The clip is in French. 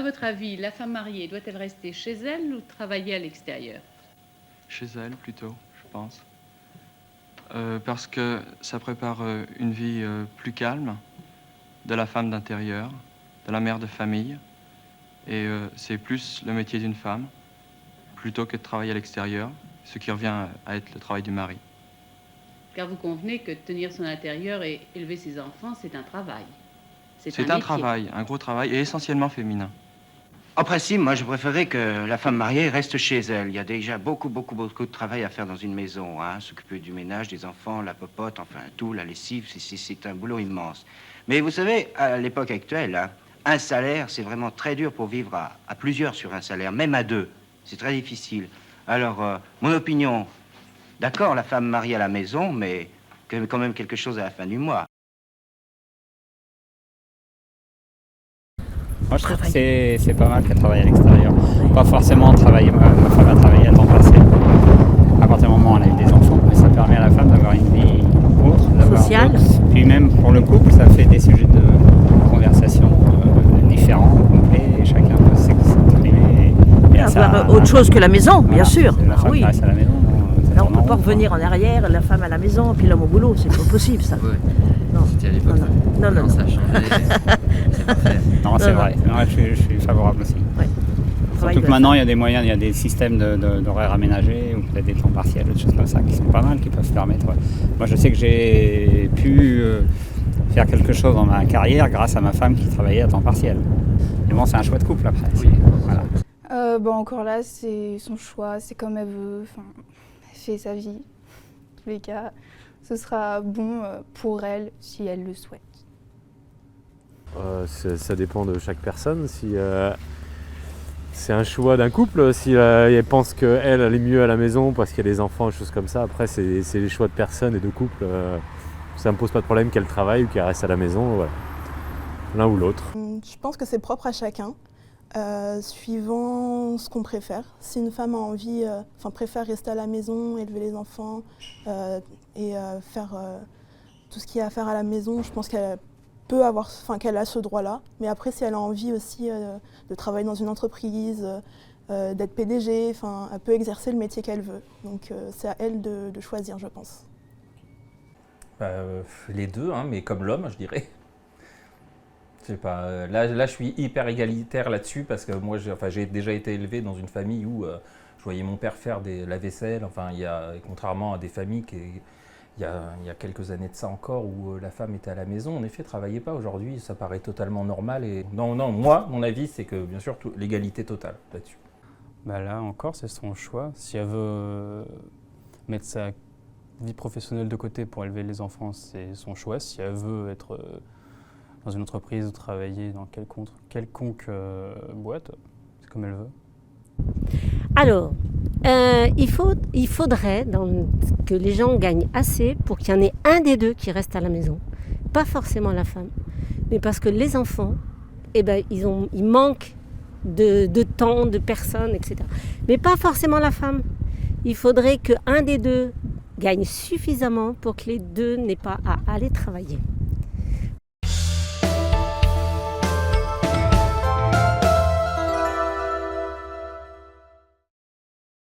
votre avis, la femme mariée doit-elle rester chez elle ou travailler à l'extérieur? Chez elle, plutôt, je pense. Parce que ça prépare une vie plus calme de la femme d'intérieur, de la mère de famille. Et c'est plus le métier d'une femme, plutôt que de travailler à l'extérieur, ce qui revient à être le travail du mari. Car vous convenez que tenir son intérieur et élever ses enfants, c'est un travail. C'est un un métier. travail, un gros travail, et essentiellement féminin. En principe, moi, je préférais que la femme mariée reste chez elle. Il y a déjà beaucoup de travail à faire dans une maison, hein. S'occuper du ménage, des enfants, la popote, enfin tout, la lessive, c'est un boulot immense. Mais vous savez, à l'époque actuelle, hein, un salaire, c'est vraiment très dur pour vivre à plusieurs sur un salaire, même à deux. C'est très difficile. Alors, mon opinion, d'accord, la femme mariée à la maison, mais quand même quelque chose à la fin du mois. Moi, je trouve que c'est pas mal qu'elle travaille à l'extérieur. Pas forcément travailler, ma femme a travaillé à temps partiel. À partir du moment où elle a eu des enfants, mais ça permet à la femme d'avoir une vie autre, d'avoir sociale. Puis même pour le couple, ça fait des sujets de conversation différents, complets, et chacun peut s'exprimer. Avoir autre chose que la maison, bien sûr. La femme qui reste à la maison. Là, on ne peut pas revenir en arrière, la femme à la maison, puis l'homme au boulot, c'est pas possible ça. Ouais. Non. C'était à l'époque. Non. Ça a changé. C'est parfait. Non, c'est vrai. Non, je suis favorable aussi. Ouais. Surtout que maintenant, il y a des moyens, il y a des systèmes d'horaires aménagés ou peut-être des temps partiels, des choses comme ça qui sont pas mal, qui peuvent se permettre. Ouais. Moi, je sais que j'ai pu faire quelque chose dans ma carrière grâce à ma femme qui travaillait à temps partiel. Mais bon, c'est un choix de couple après. Oui. Voilà. Encore là, c'est son choix, c'est comme elle veut. Enfin, elle fait sa vie. En tous les cas, ce sera bon pour elle si elle le souhaite. Ça dépend de chaque personne. Si c'est un choix d'un couple, si elle pense qu'elle est mieux à la maison parce qu'il y a des enfants, des choses comme ça, après c'est les choix de personne et de couple. Ça ne me pose pas de problème qu'elle travaille ou qu'elle reste à la maison, voilà. L'un ou l'autre. Je pense que c'est propre à chacun, suivant ce qu'on préfère. Si une femme a envie, préfère rester à la maison, élever les enfants et faire tout ce qu'il y a à faire à la maison, je pense qu'elle qu'elle a ce droit-là. Mais après, si elle a envie aussi de travailler dans une entreprise, d'être PDG, elle peut exercer le métier qu'elle veut. Donc c'est à elle de choisir, je pense. Les deux, hein, mais comme l'homme, je dirais. Je sais pas, là, je suis hyper égalitaire là-dessus parce que moi, j'ai déjà été élevé dans une famille où je voyais mon père faire la vaisselle. Contrairement à des familles il y a quelques années de ça encore où la femme était à la maison, en effet, ne travaillait pas. Aujourd'hui, ça paraît totalement normal. Et non, moi, mon avis, c'est que bien sûr, l'égalité totale là-dessus. Là encore, c'est son choix. Si elle veut mettre sa vie professionnelle de côté pour élever les enfants, c'est son choix. Si elle veut être dans une entreprise ou travailler dans quelconque boîte, c'est comme elle veut. Alors, il faudrait que les gens gagnent assez pour qu'il y en ait un des deux qui reste à la maison. Pas forcément la femme, mais parce que les enfants, ils manquent de temps, de personnes, etc. Mais pas forcément la femme. Il faudrait qu'un des deux gagne suffisamment pour que les deux n'aient pas à aller travailler.